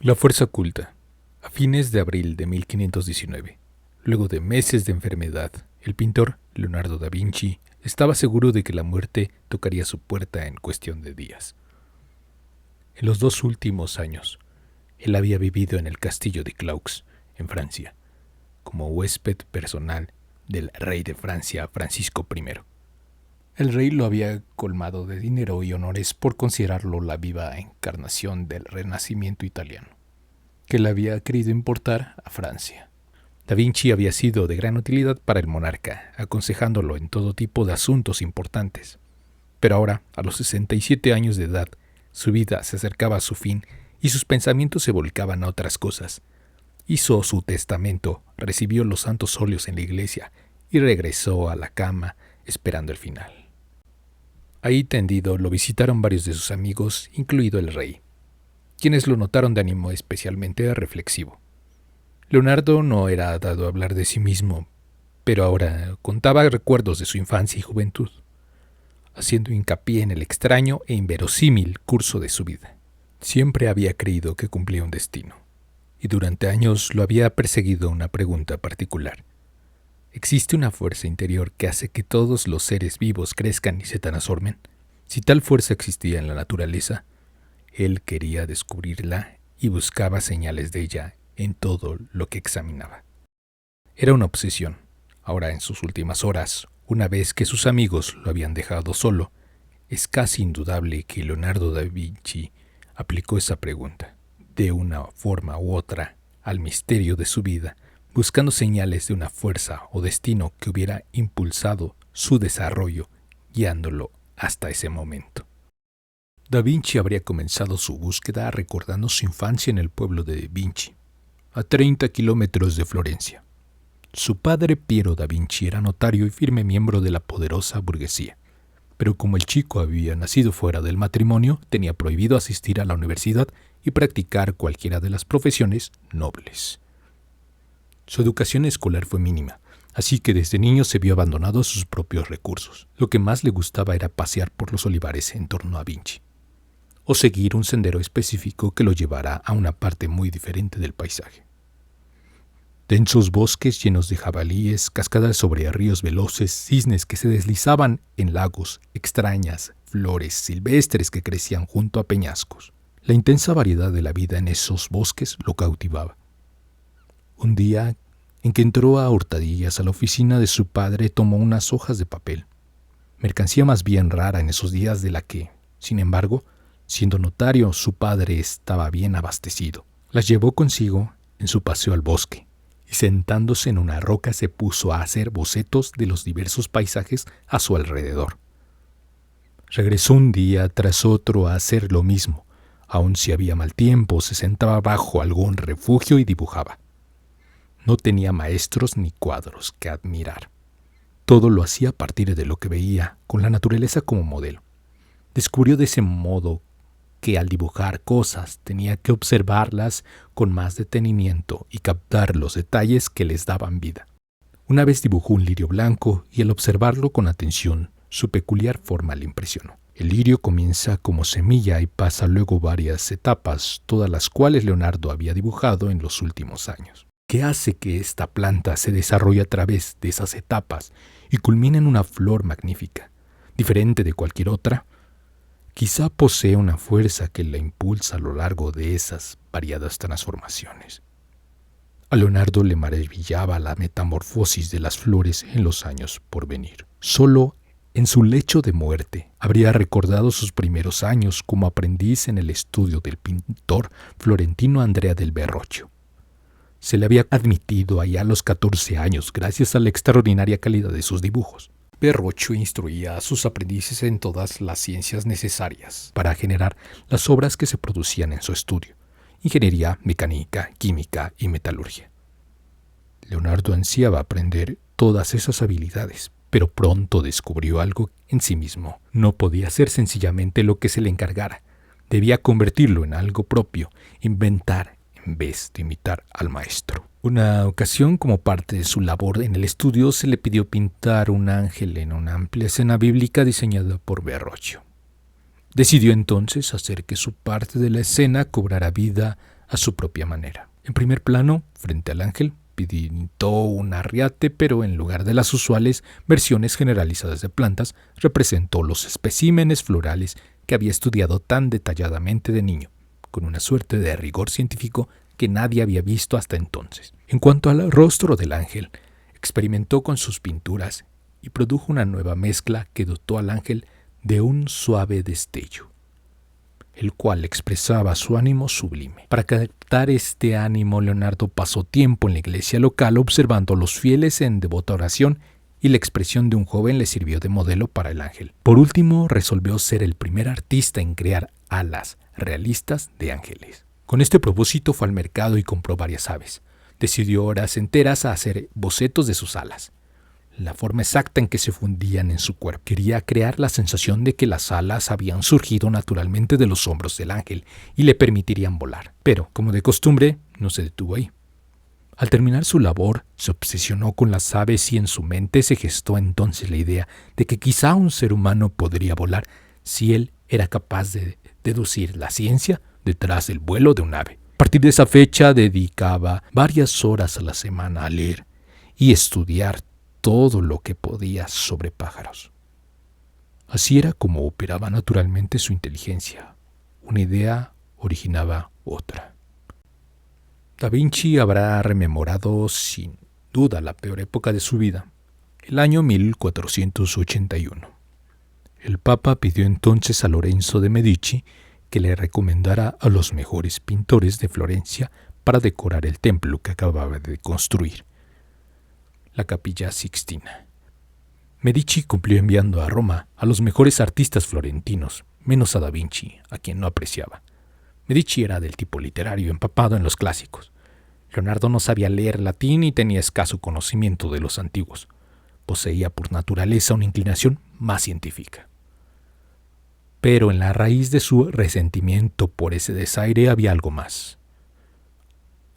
La fuerza oculta. A fines de abril de 1519, luego de meses de enfermedad, el pintor Leonardo da Vinci estaba seguro de que la muerte tocaría su puerta en cuestión de días. En los 2 últimos años, él había vivido en el castillo de Claux, en Francia, como huésped personal del rey de Francia, Francisco I. El rey lo había colmado de dinero y honores por considerarlo la viva encarnación del Renacimiento italiano, que le había querido importar a Francia. Da Vinci había sido de gran utilidad para el monarca, aconsejándolo en todo tipo de asuntos importantes. Pero ahora, a los 67 años de edad, su vida se acercaba a su fin y sus pensamientos se volcaban a otras cosas. Hizo su testamento, recibió los santos óleos en la iglesia y regresó a la cama esperando el final. Ahí tendido lo visitaron varios de sus amigos, incluido el rey, quienes lo notaron de ánimo especialmente reflexivo. Leonardo no era dado a hablar de sí mismo, pero ahora contaba recuerdos de su infancia y juventud, haciendo hincapié en el extraño e inverosímil curso de su vida. Siempre había creído que cumplía un destino, y durante años lo había perseguido una pregunta particular. ¿Existe una fuerza interior que hace que todos los seres vivos crezcan y se transformen? Si tal fuerza existía en la naturaleza, él quería descubrirla y buscaba señales de ella en todo lo que examinaba. Era una obsesión. Ahora, en sus últimas horas, una vez que sus amigos lo habían dejado solo, es casi indudable que Leonardo da Vinci aplicó esa pregunta, de una forma u otra, al misterio de su vida, buscando señales de una fuerza o destino que hubiera impulsado su desarrollo, guiándolo hasta ese momento. Da Vinci habría comenzado su búsqueda recordando su infancia en el pueblo de Vinci, a 30 kilómetros de Florencia. Su padre Piero da Vinci era notario y firme miembro de la poderosa burguesía, pero como el chico había nacido fuera del matrimonio, tenía prohibido asistir a la universidad y practicar cualquiera de las profesiones nobles. Su educación escolar fue mínima, así que desde niño se vio abandonado a sus propios recursos. Lo que más le gustaba era pasear por los olivares en torno a Vinci, o seguir un sendero específico que lo llevara a una parte muy diferente del paisaje. Densos bosques llenos de jabalíes, cascadas sobre ríos veloces, cisnes que se deslizaban en lagos, extrañas flores silvestres que crecían junto a peñascos. La intensa variedad de la vida en esos bosques lo cautivaba. Un día en que entró a hurtadillas a la oficina de su padre, tomó unas hojas de papel, mercancía más bien rara en esos días de la que, sin embargo, siendo notario, su padre estaba bien abastecido. Las llevó consigo en su paseo al bosque y sentándose en una roca se puso a hacer bocetos de los diversos paisajes a su alrededor. Regresó un día tras otro a hacer lo mismo. Aun si había mal tiempo, se sentaba bajo algún refugio y dibujaba. No tenía maestros ni cuadros que admirar. Todo lo hacía a partir de lo que veía, con la naturaleza como modelo. Descubrió de ese modo que al dibujar cosas tenía que observarlas con más detenimiento y captar los detalles que les daban vida. Una vez dibujó un lirio blanco y al observarlo con atención, su peculiar forma le impresionó. El lirio comienza como semilla y pasa luego varias etapas, todas las cuales Leonardo había dibujado en los últimos años. ¿Qué hace que esta planta se desarrolle a través de esas etapas y culmine en una flor magnífica, diferente de cualquier otra? Quizá posee una fuerza que la impulsa a lo largo de esas variadas transformaciones. A Leonardo le maravillaba la metamorfosis de las flores en los años por venir. Solo en su lecho de muerte habría recordado sus primeros años como aprendiz en el estudio del pintor florentino Andrea del Verrocchio. Se le había admitido allá a los 14 años gracias a la extraordinaria calidad de sus dibujos. Verrocchio instruía a sus aprendices en todas las ciencias necesarias para generar las obras que se producían en su estudio: ingeniería, mecánica, química y metalurgia. Leonardo ansiaba aprender todas esas habilidades, pero pronto descubrió algo en sí mismo. No podía hacer sencillamente lo que se le encargara. Debía convertirlo en algo propio, inventar en vez de imitar al maestro. Una ocasión, como parte de su labor en el estudio, se le pidió pintar un ángel en una amplia escena bíblica diseñada por Verrocchio. Decidió entonces hacer que su parte de la escena cobrara vida a su propia manera. En primer plano, frente al ángel, pintó un arriate, pero en lugar de las usuales versiones generalizadas de plantas, representó los especímenes florales que había estudiado tan detalladamente de niño, con una suerte de rigor científico que nadie había visto hasta entonces. En cuanto al rostro del ángel, experimentó con sus pinturas y produjo una nueva mezcla que dotó al ángel de un suave destello, el cual expresaba su ánimo sublime. Para captar este ánimo, Leonardo pasó tiempo en la iglesia local observando a los fieles en devota oración, y la expresión de un joven le sirvió de modelo para el ángel. Por último, resolvió ser el primer artista en crear alas realistas de ángeles. Con este propósito fue al mercado y compró varias aves. Decidió horas enteras a hacer bocetos de sus alas, la forma exacta en que se fundían en su cuerpo. Quería crear la sensación de que las alas habían surgido naturalmente de los hombros del ángel y le permitirían volar. Pero, como de costumbre, no se detuvo ahí. Al terminar su labor, se obsesionó con las aves y en su mente se gestó entonces la idea de que quizá un ser humano podría volar si él era capaz de deducir la ciencia detrás del vuelo de un ave. A partir de esa fecha dedicaba varias horas a la semana a leer y estudiar todo lo que podía sobre pájaros. Así era como operaba naturalmente su inteligencia. Una idea originaba otra. Da Vinci habrá rememorado sin duda la peor época de su vida, el año 1481. El Papa pidió entonces a Lorenzo de Medici que le recomendara a los mejores pintores de Florencia para decorar el templo que acababa de construir, la Capilla Sixtina. Medici cumplió enviando a Roma a los mejores artistas florentinos, menos a Da Vinci, a quien no apreciaba. Medici era del tipo literario, empapado en los clásicos. Leonardo no sabía leer latín y tenía escaso conocimiento de los antiguos. Poseía por naturaleza una inclinación más científica. Pero en la raíz de su resentimiento por ese desaire había algo más.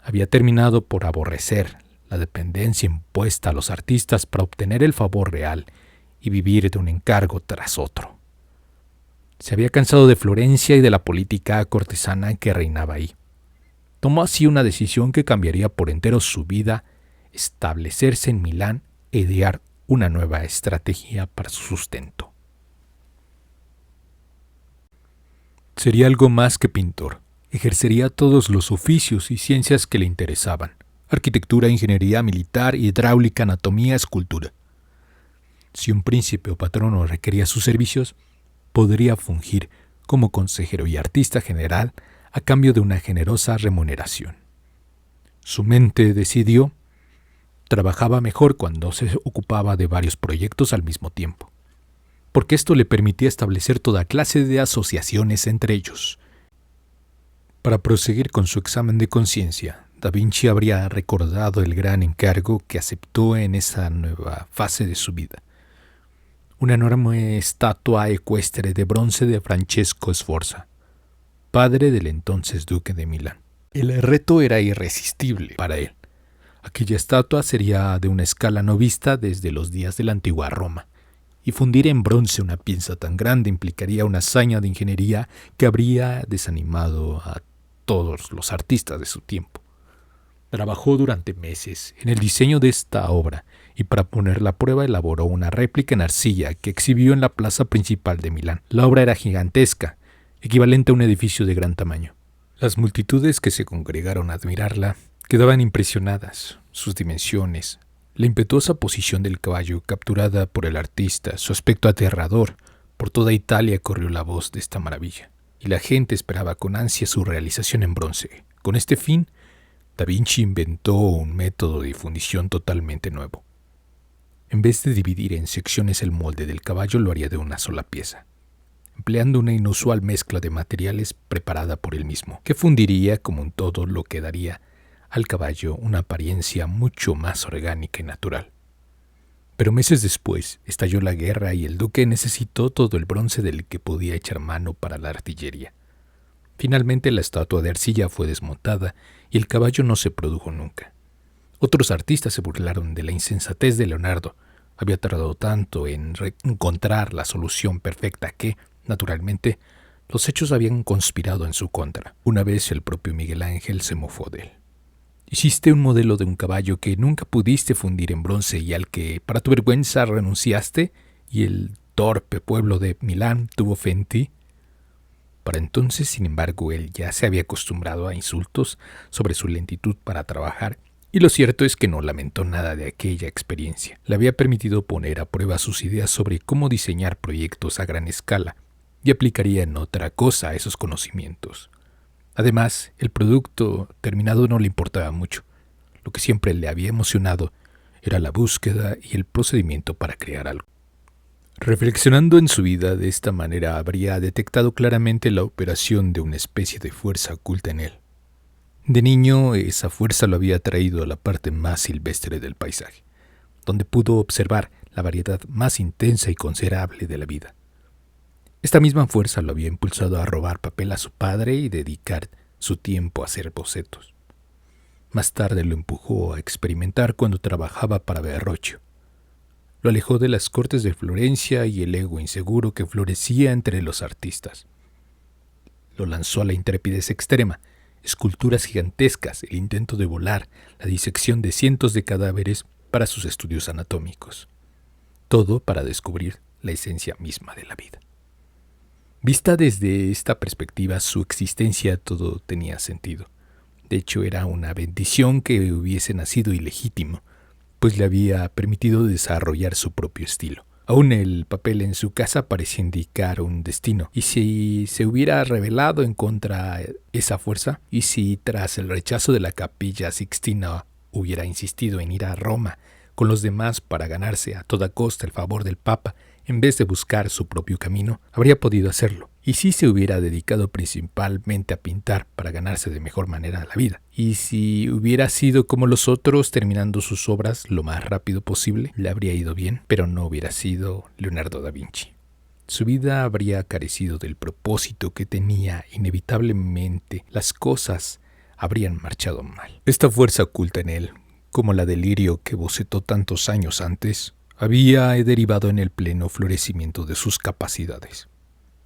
Había terminado por aborrecer la dependencia impuesta a los artistas para obtener el favor real y vivir de un encargo tras otro. Se había cansado de Florencia y de la política cortesana que reinaba ahí. Tomó así una decisión que cambiaría por entero su vida: establecerse en Milán e idear una nueva estrategia para su sustento. Sería algo más que pintor. Ejercería todos los oficios y ciencias que le interesaban: arquitectura, ingeniería militar, hidráulica, anatomía, escultura. Si un príncipe o patrono requería sus servicios, podría fungir como consejero y artista general a cambio de una generosa remuneración. Su mente, decidió, trabajaba mejor cuando se ocupaba de varios proyectos al mismo tiempo, porque esto le permitía establecer toda clase de asociaciones entre ellos. Para proseguir con su examen de conciencia, Da Vinci habría recordado el gran encargo que aceptó en esa nueva fase de su vida: una enorme estatua ecuestre de bronce de Francesco Sforza, padre del entonces duque de Milán. El reto era irresistible para él. Aquella estatua sería de una escala no vista desde los días de la antigua Roma, y fundir en bronce una pieza tan grande implicaría una hazaña de ingeniería que habría desanimado a todos los artistas de su tiempo. Trabajó durante meses en el diseño de esta obra y para ponerla a prueba elaboró una réplica en arcilla que exhibió en la plaza principal de Milán. La obra era gigantesca, equivalente a un edificio de gran tamaño. Las multitudes que se congregaron a admirarla quedaban impresionadas. Sus dimensiones, la impetuosa posición del caballo capturada por el artista, su aspecto aterrador. Por toda Italia corrió la voz de esta maravilla, y la gente esperaba con ansia su realización en bronce. Con este fin, Da Vinci inventó un método de fundición totalmente nuevo. En vez de dividir en secciones el molde del caballo, lo haría de una sola pieza, empleando una inusual mezcla de materiales preparada por él mismo, que fundiría como un todo, lo que daría al caballo una apariencia mucho más orgánica y natural. Pero meses después estalló la guerra y el duque necesitó todo el bronce del que podía echar mano para la artillería. Finalmente la estatua de arcilla fue desmontada y el caballo no se produjo nunca. Otros artistas se burlaron de la insensatez de Leonardo. Había tardado tanto en encontrar la solución perfecta que, naturalmente, Los hechos habían conspirado en su contra. Una vez el propio Miguel Ángel se mofó de él. Hiciste un modelo de un caballo que nunca pudiste fundir en bronce y al que, para tu vergüenza, renunciaste, y el torpe pueblo de Milán tuvo fe en ti. Para entonces, sin embargo, él ya se había acostumbrado a insultos sobre su lentitud para trabajar, y lo cierto es que no lamentó nada de aquella experiencia. Le había permitido poner a prueba sus ideas sobre cómo diseñar proyectos a gran escala, y aplicaría en otra cosa esos conocimientos. Además, el producto terminado no le importaba mucho. Lo que siempre le había emocionado era la búsqueda y el procedimiento para crear algo. Reflexionando en su vida de esta manera, habría detectado claramente la operación de una especie de fuerza oculta en él. De niño, esa fuerza lo había traído a la parte más silvestre del paisaje, donde pudo observar la variedad más intensa y considerable de la vida. Esta misma fuerza lo había impulsado a robar papel a su padre y dedicar su tiempo a hacer bocetos. Más tarde lo empujó a experimentar cuando trabajaba para Verrocchio. Lo alejó de las cortes de Florencia y el ego inseguro que florecía entre los artistas. Lo lanzó a la intrepidez extrema, esculturas gigantescas, el intento de volar, la disección de cientos de cadáveres para sus estudios anatómicos. Todo para descubrir la esencia misma de la vida. Vista desde esta perspectiva, su existencia todo tenía sentido. De hecho, era una bendición que hubiese nacido ilegítimo, pues le había permitido desarrollar su propio estilo. Aún el papel en su casa parecía indicar un destino. ¿Y si se hubiera rebelado en contra de esa fuerza? ¿Y si tras el rechazo de la Capilla Sixtina hubiera insistido en ir a Roma con los demás para ganarse a toda costa el favor del Papa, en vez de buscar su propio camino? Habría podido hacerlo. ¿Y si se hubiera dedicado principalmente a pintar para ganarse de mejor manera la vida? ¿Y si hubiera sido como los otros, terminando sus obras lo más rápido posible? Le habría ido bien, pero no hubiera sido Leonardo da Vinci. Su vida habría carecido del propósito que tenía. Inevitablemente, las cosas habrían marchado mal. Esta fuerza oculta en él, como la del lirio que bocetó tantos años antes, había derivado en el pleno florecimiento de sus capacidades.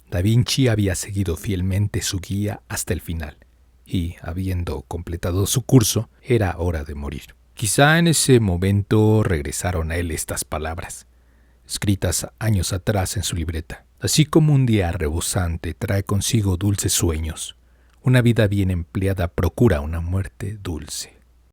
Da Vinci había seguido fielmente su guía hasta el final, y, habiendo completado su curso, era hora de morir. Quizá en ese momento regresaron a él estas palabras, escritas años atrás en su libreta. Así como un día rebosante trae consigo dulces sueños, una vida bien empleada procura una muerte dulce.